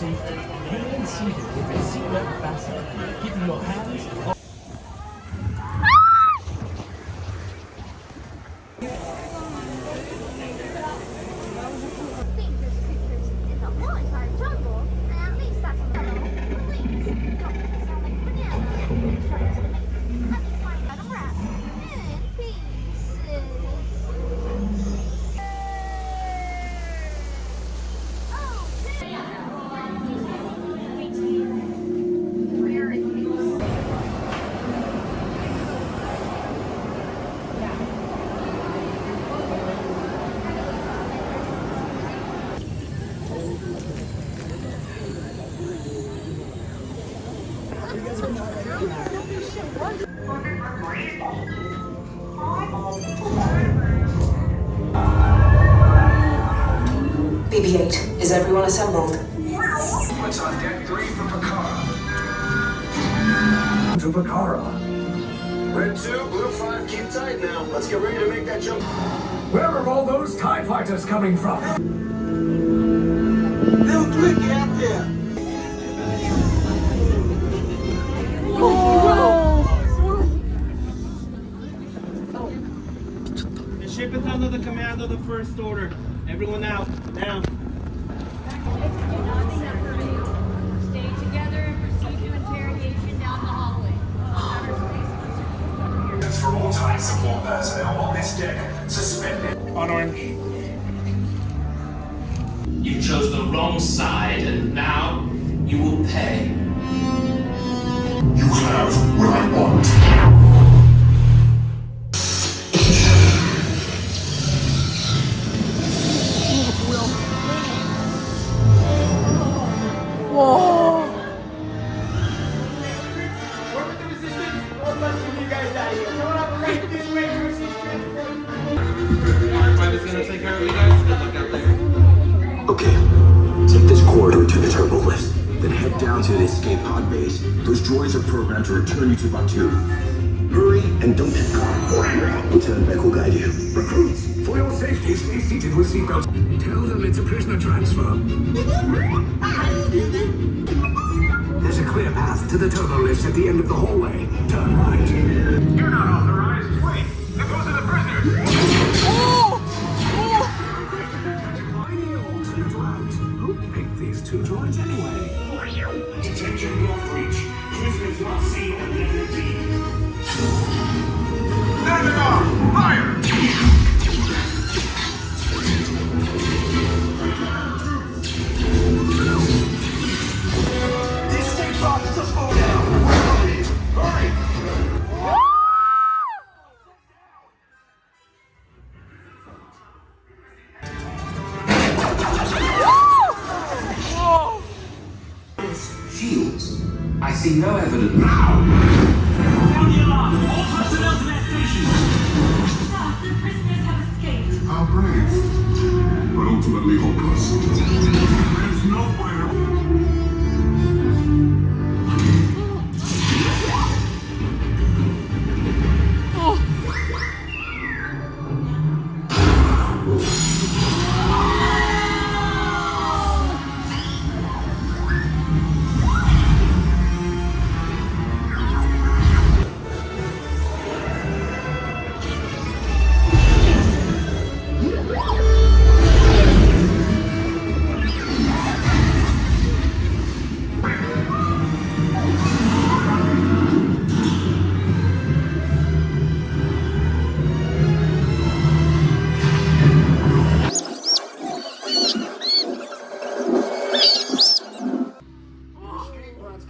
safety. Remain seated with your seatbelt fastened, keeping your hands off. BB-8, is everyone assembled? What's on deck 3 for Pakara? To Pakara. Red 2, Blue 5, keep tight now. Let's get ready to make that jump. Where are all those TIE fighters coming from? Little Twiggy out there. The ship is under the command of the First Order. Everyone out, now. Stay together and proceed to interrogation down the hallway. That's for all TIE support personnel on this deck. Suspended. On orange. You chose the wrong side, and now you will pay. You have what I want. Okay, take this corridor to the turbo lift, then head down to the escape pod base. Those droids are programmed to return you to Batuu. Hurry and don't get caught. Lieutenant Beck will guide you. Recruits, for your safety, stay seated with seatbelts. Tell them it's a prisoner transfer. There's a clear path to the turbo lifts at the end of the hallway. Turn right. You're not authorized. Wait, there goes the prisoners. Finding an alternate route. Who picked these two droids anyway? Detention block breach. Prisoners not seen on level D. Navigar, fire! The escape box is slow down. Hurry! Shields. I see no evidence. Sound the alarm! All personnel to their stations! Sir, the prisoners have escaped. How brave, but ultimately hopeless. There's no way to...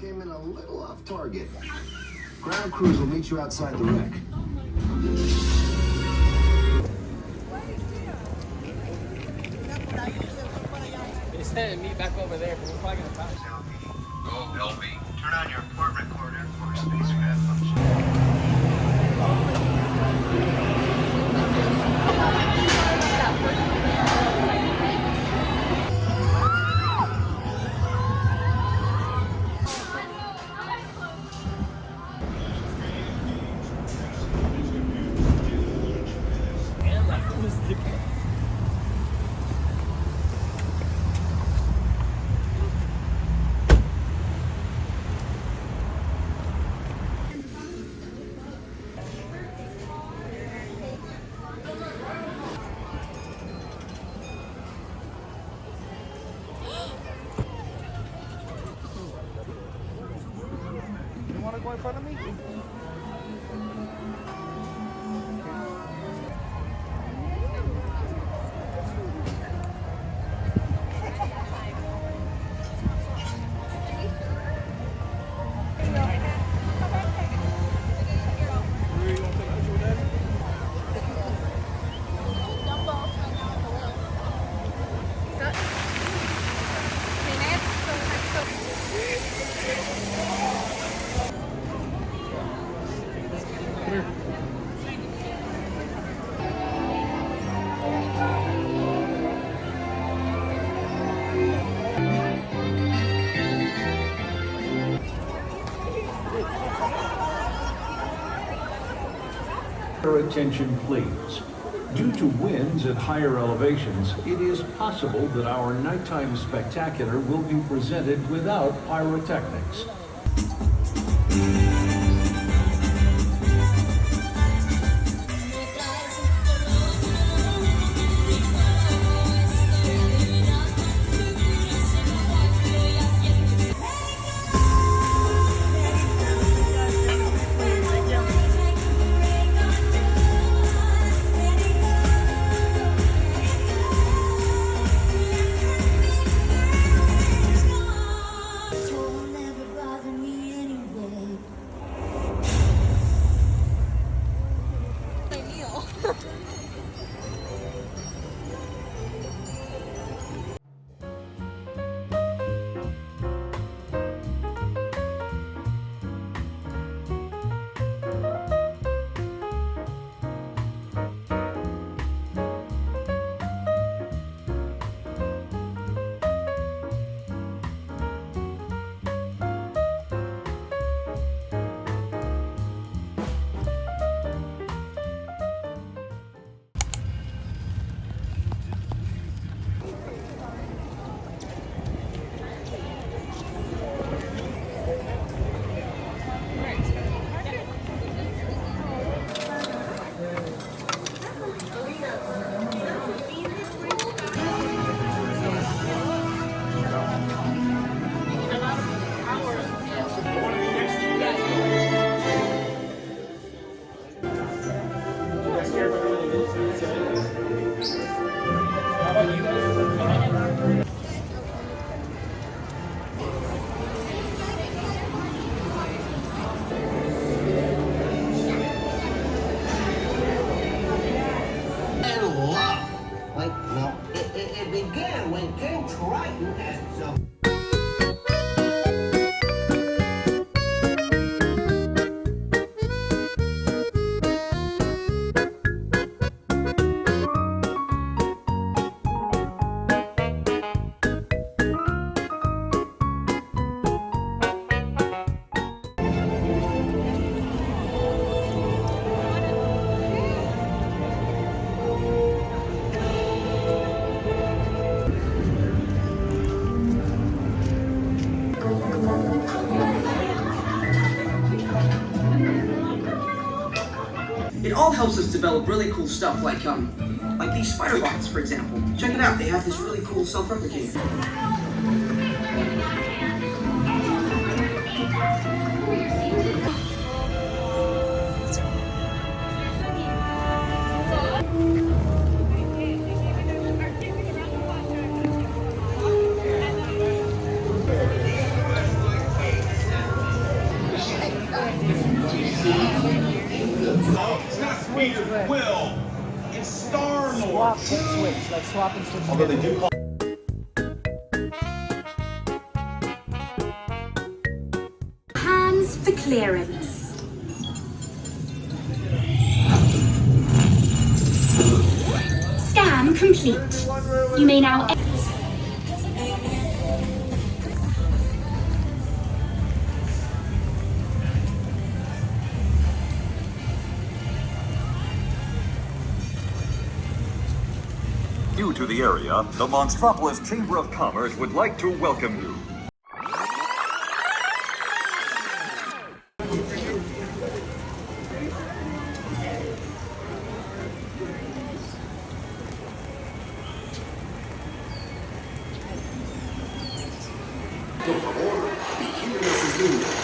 Came in a little off target. Ground crews will meet you outside the wreck. They said meet back over there, but we're probably gonna pass. Go, LB. Turn on your port recorder for spacecraft function. fun of me? Your attention, please. Due to winds at higher elevations, it is possible that our nighttime spectacular will be presented without pyrotechnics. It began when King Triton asked some. It all helps us develop really cool stuff like these spider bots, for example. Check it out, they have this really cool self-replicator. It's not Peter Will. It's Star-Lord. Swap and switch, like swap and switch. Although they do call Hands for clearance. Scan complete. You may now exit. New to the area, the Monstropolis Chamber of Commerce would like to welcome you. Por favor, vigile a sus líneas.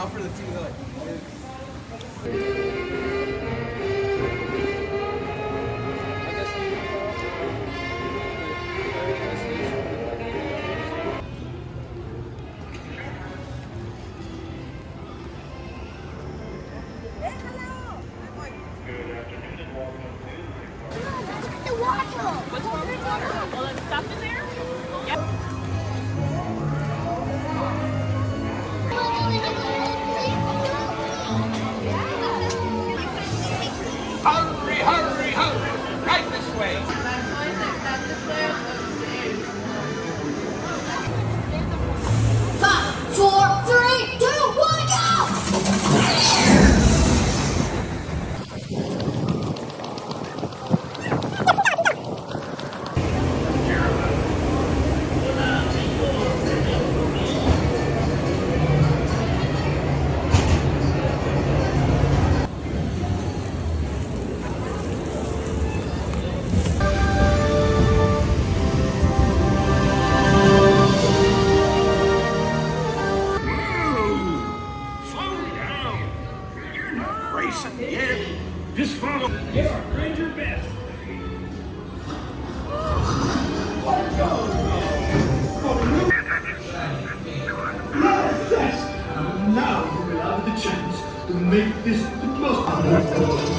out for the team. The water! What's wrong with water? All that stuff in there? Yep. Hurry, hurry, hurry! Right this way! Five, 4, 3, 2, 1, go! Just follow. Yeah, Ranger best. Yes! Now you will have the chance to make this the most.